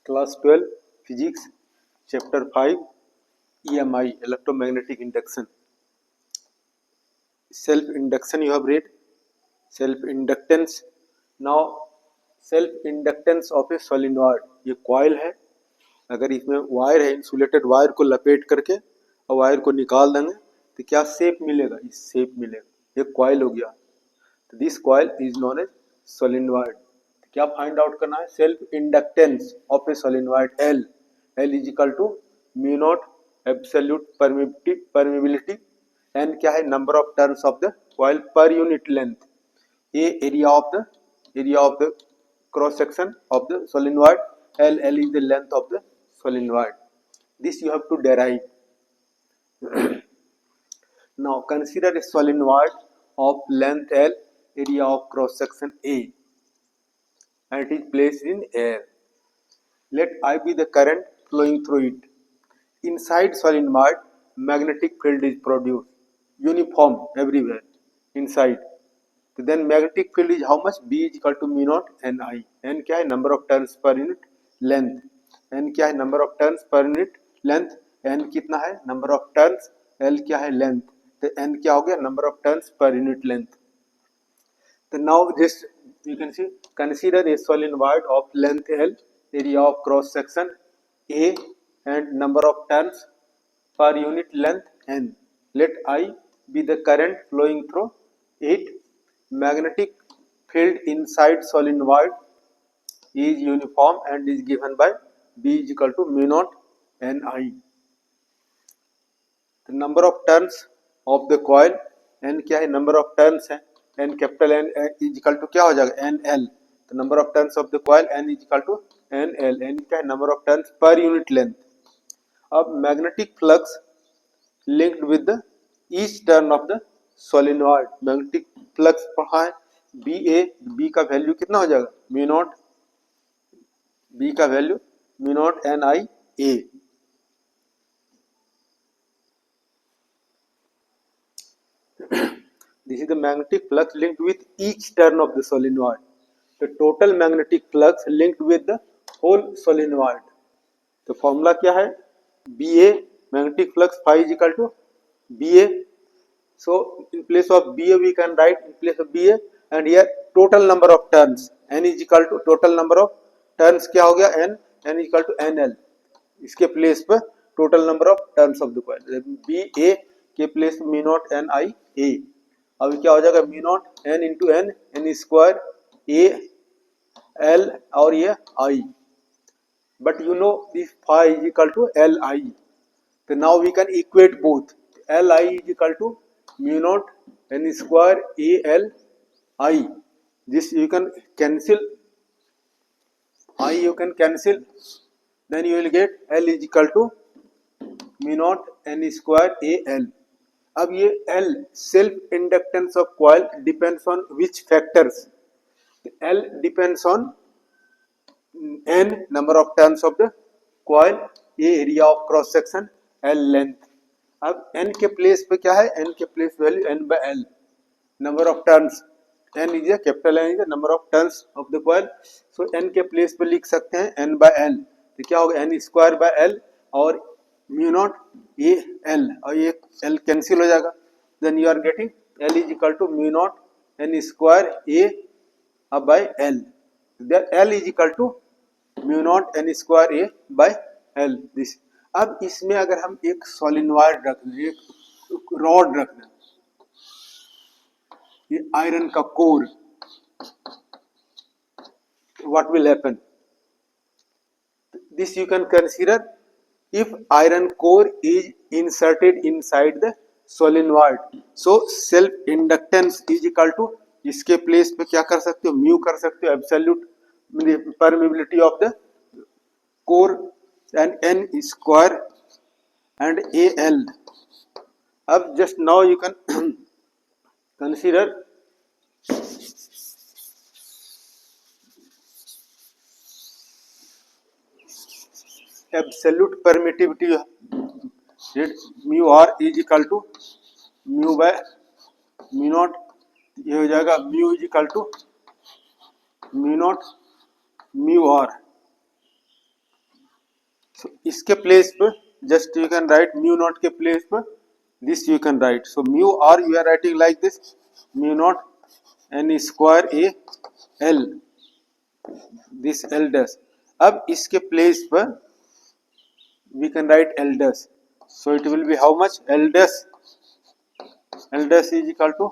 Class 12 Physics Chapter 5 EMI Electromagnetic Induction. Self induction you have read. Self inductance. Now self inductance of a solenoid. ये coil है, अगर इसमें wire है, insulated wire को लपेट करके और वायर को निकाल देंगे तो क्या शेप मिलेगा? इस शेप मिलेगा. ये कॉइल हो गया. तो this coil is known as solenoid. क्या फाइंड आउट करना है? Self inductance of a solenoid L. L is equal to mu naught absolute permeability and क्या है? Number of turns of the coil पर unit length. A area of the cross section of the solenoid. L is the length of the solenoid. This you have to derive. Now consider a solenoid of length L, area of cross section A, and it is placed in air. Let I be the current flowing through it. Inside solenoid, magnetic field is produced, uniform everywhere inside. So then magnetic field is how much? B is equal to mu naught N I. N क्या है? Number of turns per unit length. n क्या है? Number of turns पर unit length. n कितना है? Number of turns. l क्या है? Length. तो n क्या हो गया? नंबर ऑफ टर्न्स पर यूनिट लेंथ. तो now this you can see consider a solenoid of length l, area of cross section a and number of turns per unit length n. Let I be the current flowing through it. Magnetic field inside solenoid is uniform and is given by B is equal to mu naught N I. The number of turns of the coil, N क्या है? number of turns है. N capital N is equal to क्या हो जाएगा? NL. The number of turns of the coil N is equal to NL. N क्या है? number of turns per unit length. अब magnetic flux linked with the each turn of the solenoid. Magnetic flux पढ़ा है BA. B का value कितना हो जाएगा? mu naught. B का value mu naught N I A. This is the magnetic flux linked with each turn of the solenoid. The total magnetic flux linked with the whole solenoid. तो formula क्या है? BA magnetic flux phi is equal to BA. So in place of BA we can write in place of BA and here total number of turns N is equal to total number of turns क्या हो गया? n equal to NL. इसके place पर total number of turns of the coil. B A के place mu not N I A. अब क्या हो जाएगा? Mu not n into N square A L और ये I. But you know this phi is equal to L I. तो now we can equate both. L I is equal to mu not N square A L I. This you can cancel. I you can cancel, then you will get L is equal to mu naught N square A L. अब ये L self inductance of coil depends on which factors? L depends on N number of turns of the coil, A area of cross section, L length. अब N के place पे क्या है? N के place value N by L, number of turns. N is a capital N is the number of turns of the coil. So N के place पे लिख सकते हैं N by L. तो क्या होगा? N स्क्वायर बाय L और mu not a L और ये L कैंसिल हो जाएगा. Then you are getting L is equal to mu not N square A by L. Then L is equal to mu not N square A by L. This. अब इसमें अगर हम एक solenoid रख दें, एक रॉड रख दें, ये आयरन का core, what will happen? This you can consider if iron core is inserted inside the solenoid. So self inductance is equal to, इसके प्लेस पे क्या कर सकते हो? म्यू कर सकते हो, absolute permeability of the core and N square and A L. अब just now you can consider absolute permittivity. Mu r is equal to mu by mu naught. ये हो जाएगा mu is equal to mu naught mu r. So इसके place पे just you can write mu naught के place पे this you can write. So mu r you are writing like this, mu naught n square a l, this l dash. अब इसके place पर we can write l dash. So it will be how much? L dash is equal to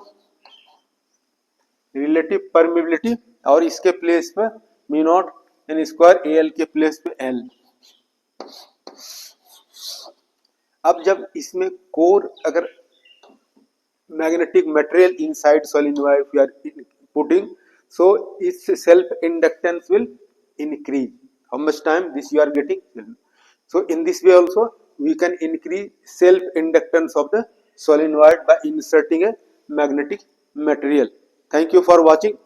relative permeability और इसके place पर mu not N square A L के place पे L. अब जब इसमें कोर अगर magnetic material inside solenoid we are putting, so its self inductance will increase. How much time this you are getting? So in this way also we can increase self inductance of the solenoid by inserting a magnetic material. Thank you for watching.